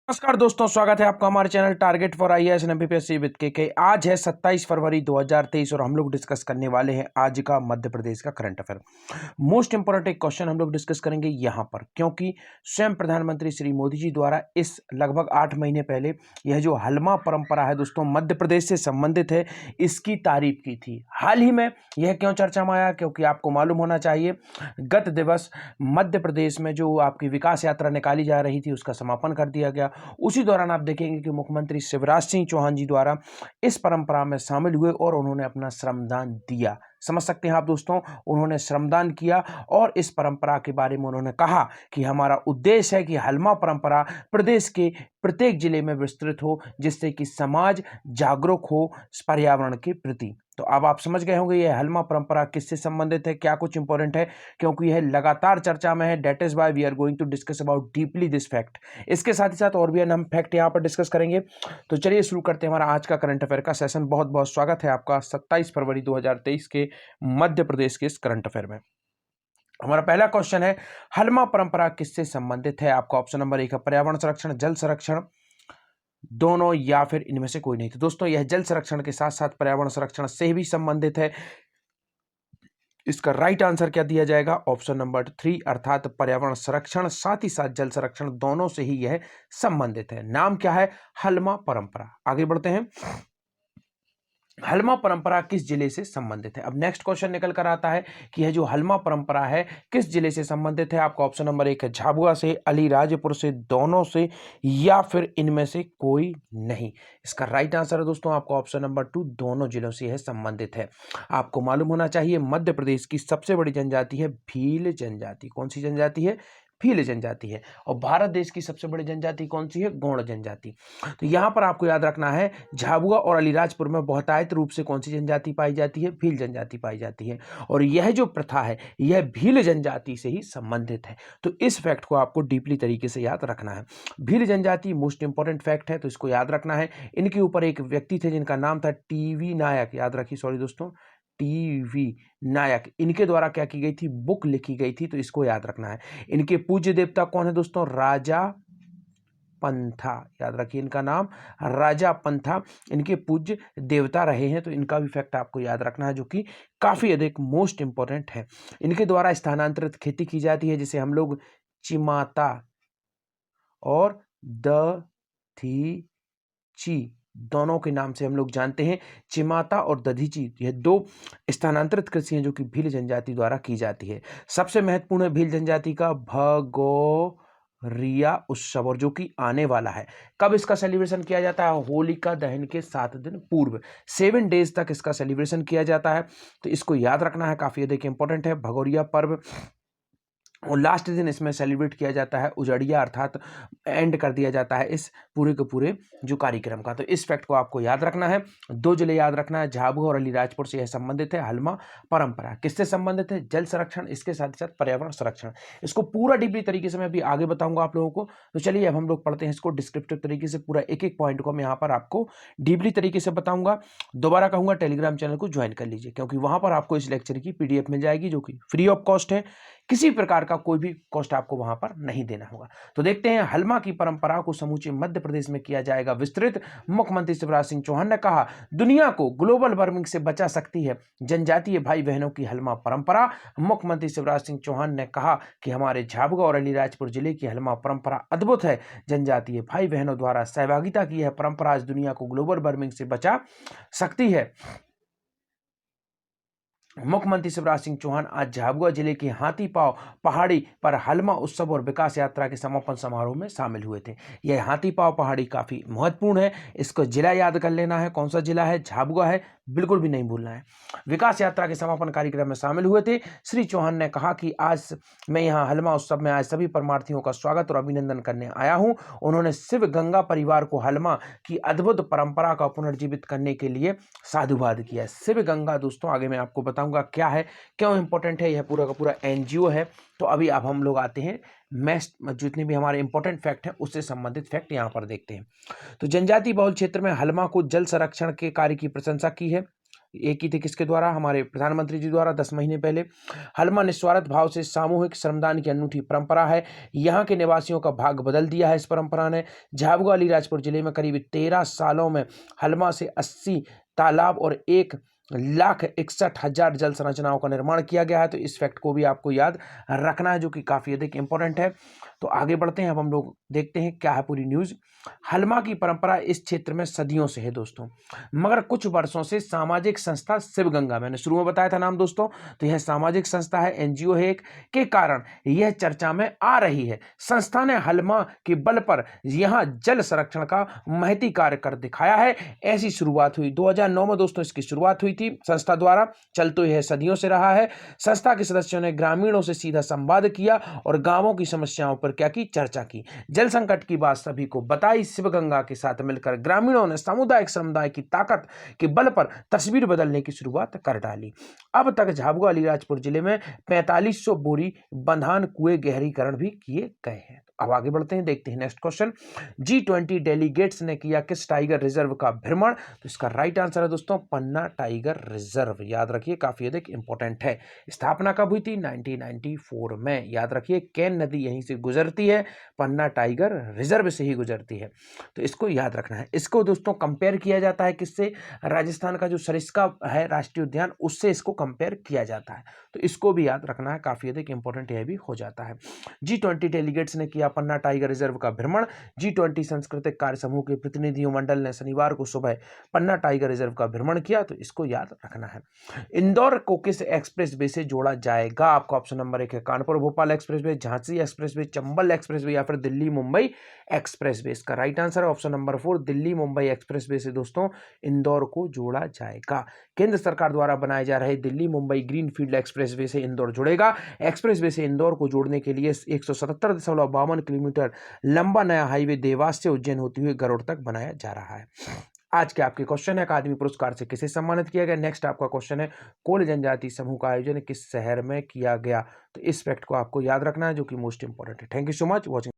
नमस्कार दोस्तों, स्वागत है आपका हमारे channel target for IAS and MPSC with के। आज है 27 फरवरी 2023 और हम लोग डिस्कस करने वाले हैं आज का मध्य प्रदेश का करंट अफेयर। मोस्ट इंपोर्टेंट एक क्वेश्चन हम लोग डिस्कस करेंगे यहाँ पर, क्योंकि स्वयं प्रधानमंत्री श्री मोदी जी द्वारा इस लगभग 8 महीने पहले यह जो हलमा परंपरा है दोस्तों मध्य प्रदेश से संबंधित है, इसकी तारीफ की थी। हाल ही में यह क्यों चर्चा में आया, क्योंकि आपको मालूम होना चाहिए गत दिवस मध्य प्रदेश में जो आपकी विकास यात्रा निकाली जा रही थी उसका समापन कर दिया गया। उसी दौरान आप देखेंगे कि मुख्यमंत्री शिवराज सिंह चौहान जी द्वारा इस परंपरा में शामिल हुए और उन्होंने अपना श्रमदान दिया। समझ सकते हैं आप दोस्तों, उन्होंने श्रमदान किया और इस परंपरा के बारे में उन्होंने कहा कि हमारा उद्देश्य है कि हलमा परंपरा प्रदेश के प्रत्येक जिले में विस्तृत हो, जिससे कि समाज जागरूक हो पर्यावरण के प्रति। तो अब आप समझ गए होंगे यह हलमा परंपरा किससे संबंधित है, क्या कुछ इंपॉर्टेंट है, क्योंकि यह लगातार चर्चा में है। That is why we are going to discuss about deeply this fact. इसके साथ ही साथ और भी हम फैक्ट यहाँ पर डिस्कस करेंगे। तो चलिए शुरू करते हैं हमारा आज का करंट अफेयर का सेशन। बहुत बहुत स्वागत है आपका 27 फरवरी 2023 के मध्य प्रदेश के इस करंट अफेयर में। हमारा पहला क्वेश्चन है, हलमा परंपरा किससे संबंधित है? आपका ऑप्शन नंबर 1 है पर्यावरण संरक्षण, जल संरक्षण, दोनों या फिर इनमें से कोई नहीं। तो दोस्तों यह जल संरक्षण के साथ साथ पर्यावरण संरक्षण से भी संबंधित है। इसका राइट आंसर क्या दिया जाएगा? ऑप्शन नंबर 3 अर्थात पर्यावरण संरक्षण साथ ही साथ जल संरक्षण दोनों से ही यह संबंधित है। नाम क्या है? हलमा परंपरा। आगे बढ़ते हैं, हलमा परंपरा किस जिले से संबंधित है? अब नेक्स्ट क्वेश्चन निकल कर आता है कि यह जो हलमा परंपरा है किस जिले से संबंधित है। आपका ऑप्शन नंबर 1 है झाबुआ से, अलीराजपुर से, दोनों से या फिर इनमें से कोई नहीं। इसका राइट आंसर है दोस्तों आपका ऑप्शन नंबर 2, दोनों जिलों से यह संबंधित है। आपको मालूम होना चाहिए मध्य प्रदेश की सबसे बड़ी जनजाति है भील जनजाति। कौन सी जनजाति है? भील जनजाति है। और भारत देश की सबसे बड़ी जनजाति कौन सी है? गौड़ जनजाति। तो यहां पर आपको याद रखना है झाबुआ और अलीराजपुर में बहुतायत रूप से कौन सी जनजाति पाई जाती है? भील जनजाति पाई जाती है। और यह जो प्रथा है यह भील जनजाति से ही संबंधित है। तो इस फैक्ट को आपको डीपली तरीके से याद रखना है। भील जनजाति मोस्ट इंपॉर्टेंट फैक्ट है, तो इसको याद रखना है। इनके ऊपर एक व्यक्ति थे जिनका नाम था टीवी नायक। याद रखिए, सॉरी दोस्तों, टीवी नायक। इनके द्वारा क्या की गई थी? बुक लिखी गई थी, तो इसको याद रखना है। इनके पूज्य देवता कौन है दोस्तों? राजा पंथा। याद रखिए इनका नाम राजा पंथा इनके पूज्य देवता रहे हैं। तो इनका भी फैक्ट आपको याद रखना है, जो कि काफी अधिक मोस्ट इंपॉर्टेंट है। इनके द्वारा स्थानांतरित खेती की जाती है, जिसे हम लोग चिमाता और दधीची दोनों के नाम से हम लोग जानते हैं। चिमाता और दधीची यह दो स्थानांतरित कृषि हैं जो कि भील जनजाति द्वारा की जाती है। सबसे महत्वपूर्ण है भील जनजाति का भगोरिया उत्सव, और जो कि आने वाला है। कब इसका सेलिब्रेशन किया जाता है? होलिका दहन के 7 दिन पूर्व 7 डेज तक इसका सेलिब्रेशन किया जाता है। तो इसको याद रखना है, काफी अधिक इंपॉर्टेंट है भगोरिया पर्व। और लास्ट दिन इसमें सेलिब्रेट किया जाता है उजड़िया, अर्थात एंड कर दिया जाता है इस पूरे के पूरे जो कार्यक्रम का। तो इस फैक्ट को आपको याद रखना है। 2 जिले याद रखना है, झाबुआ और अलीराजपुर से यह संबंधित है। हलमा परंपरा किससे संबंधित है? जल संरक्षण, इसके साथ ही साथ पर्यावरण संरक्षण। इसको पूरा डीपली तरीके से मैं अभी आगे बताऊंगा आप लोगों को। तो चलिए अब हम लोग पढ़ते हैं इसको डिस्क्रिप्टिव तरीके से। पूरा एक एक पॉइंट को मैं यहाँ पर आपको डीपली तरीके से बताऊंगा। दोबारा कहूंगा टेलीग्राम चैनल को ज्वाइन कर लीजिए, क्योंकि वहां पर आपको इस लेक्चर की पीडीएफ मिल जाएगी, जो कि फ्री ऑफ कॉस्ट है। किसी प्रकार का कोई भी कॉस्ट आपको वहां पर नहीं देना होगा। तो देखते हैं, हलमा की परंपरा को समूचे मध्य प्रदेश में किया जाएगा विस्तृत। मुख्यमंत्री शिवराज सिंह चौहान ने कहा, दुनिया को ग्लोबल वार्मिंग से बचा सकती है जनजातीय भाई बहनों की हलमा परंपरा। मुख्यमंत्री शिवराज सिंह चौहान ने कहा कि हमारे झाबुआ और अलीराजपुर जिले की हलमा परंपरा अद्भुत है। जनजातीय भाई बहनों द्वारा सहभागिता की यह परंपरा आज दुनिया को ग्लोबल वार्मिंग से बचा सकती है। मुख्यमंत्री शिवराज सिंह चौहान आज झाबुआ जिले के हाथीपाव पहाड़ी पर हलमा उत्सव और विकास यात्रा के समापन समारोह में शामिल हुए थे। यह हाथीपाव पहाड़ी काफी महत्वपूर्ण है, इसको जिला याद कर लेना है। कौन सा जिला है? झाबुआ है, बिल्कुल भी नहीं भूलना है। विकास यात्रा के समापन कार्यक्रम में शामिल हुए थे। श्री चौहान ने कहा कि आज मैं यहाँ हलमा उत्सव में आज सभी परमार्थियों का स्वागत और अभिनंदन करने आया हूँ। उन्होंने शिव गंगा परिवार को हलमा की अद्भुत परंपरा का पुनर्जीवित करने के लिए साधुवाद किया। शिव गंगा दोस्तों आगे मैं आपको बताऊंगा क्या है, क्यों इंपॉर्टेंट है। यह पूरा का पूरा एनजीओ है। तो अभी अब हम लोग आते हैं जितने भी हमारे इंपॉर्टेंट फैक्ट हैं उससे संबंधित फैक्ट यहाँ पर देखते हैं। तो जनजाति बहुल क्षेत्र में हलमा को जल संरक्षण के कार्य की प्रशंसा की है। ये की थी किसके द्वारा, हमारे प्रधानमंत्री जी द्वारा 10 महीने पहले। हलमा निस्वार्थ भाव से सामूहिक श्रमदान की अनूठी परंपरा है, यहाँ के निवासियों का भाग बदल दिया है इस परंपरा ने। झाबुआ अलीराजपुर जिले में करीब 13 सालों में हलमा से 80 तालाब और 1,61,000 जल संरचनाओं का निर्माण किया गया है। तो इस फैक्ट को भी आपको याद रखना है, जो कि काफी अधिक इंपॉर्टेंट है। तो आगे बढ़ते हैं, अब हम लोग देखते हैं क्या है पूरी न्यूज। हलमा की परंपरा इस क्षेत्र में सदियों से है दोस्तों, मगर कुछ वर्षों से सामाजिक संस्था शिवगंगा, मैंने शुरू में बताया था नाम दोस्तों, तो यह सामाजिक संस्था है, एनजीओ है एक, के कारण यह चर्चा में आ रही है। संस्था ने हलमा के बल पर यहां जल संरक्षण का महती कार्य कर दिखाया है। ऐसी शुरुआत हुई 2009 में दोस्तों, इसकी शुरुआत हुई थी संस्था द्वारा, चल तो यह सदियों से रहा है। संस्था के सदस्यों ने ग्रामीणों से सीधा संवाद किया और गांवों की समस्याओं पर क्या की, चर्चा की। जल संकट की बात सभी को बताई। शिवगंगा के साथ मिलकर ग्रामीणों ने सामुदायिक समुदाय की ताकत के बल पर तस्वीर बदलने की शुरुआत कर डाली। अब तक झाबुआ अलीराजपुर जिले में 4500 बोरी बंधान कुएं गहरीकरण भी किए गए हैं। अब आगे बढ़ते हैं, देखते हैं नेक्स्ट क्वेश्चन। G20 डेलीगेट्स ने किया किस टाइगर रिजर्व का भ्रमण? तो इसका राइट आंसर है दोस्तों पन्ना टाइगर रिजर्व, याद रखिए काफी अधिक इंपॉर्टेंट है। स्थापना कब हुई थी? 1994 में, याद रखिए केन नदी यहीं से गुजरती है, पन्ना टाइगर रिजर्व से ही गुजरती है, तो इसको याद रखना है। इसको दोस्तों कंपेयर किया जाता है किससे? राजस्थान का जो सरिस्का है राष्ट्रीय उद्यान, उससे इसको कंपेयर किया जाता है, तो इसको भी याद रखना है, काफी अधिक इंपॉर्टेंट यह भी हो जाता है। G20 डेलीगेट्स ने किया पन्ना टाइगर रिजर्व का भ्रमण। G20 सांस्कृतिक कार्य समूह के प्रतिनिधियों मंडल ने शनिवार को सुबह पन्ना टाइगर रिजर्व का भ्रमण किया, तो इसको याद रखना है। इंदौर को किस एक्सप्रेसवे से जोड़ा जाएगा? आपका ऑप्शन नंबर 1 है Kanpur Bhopal expressway, Jhansi expressway, Chambal expressway या फिर दिल्ली मुंबई एक्सप्रेसवे। इसका राइट आंसर है option number 4 Delhi Mumbai expressway से दोस्तों इंदौर को जोड़ा जाएगा। केंद्र सरकार द्वारा बनाए जा रहे दिल्ली मुंबई ग्रीनफील्ड एक्सप्रेसवे से इंदौर जुड़ेगा। एक्सप्रेसवे से इंदौर को जोड़ने के लिए 177.52 किलोमीटर लंबा नया हाईवे देवास से उज्जैन होते हुए गरुड़ तक बनाया जा रहा है। आज के आपके क्वेश्चन है, अकादमी पुरस्कार से किसे सम्मानित किया गया? नेक्स्ट आपका क्वेश्चन है, कोल जनजाति समूह का आयोजन किस शहर में किया गया? तो इस फैक्ट को आपको याद रखना है, जो कि मोस्ट इंपॉर्टेंट है। Thank you so much watching.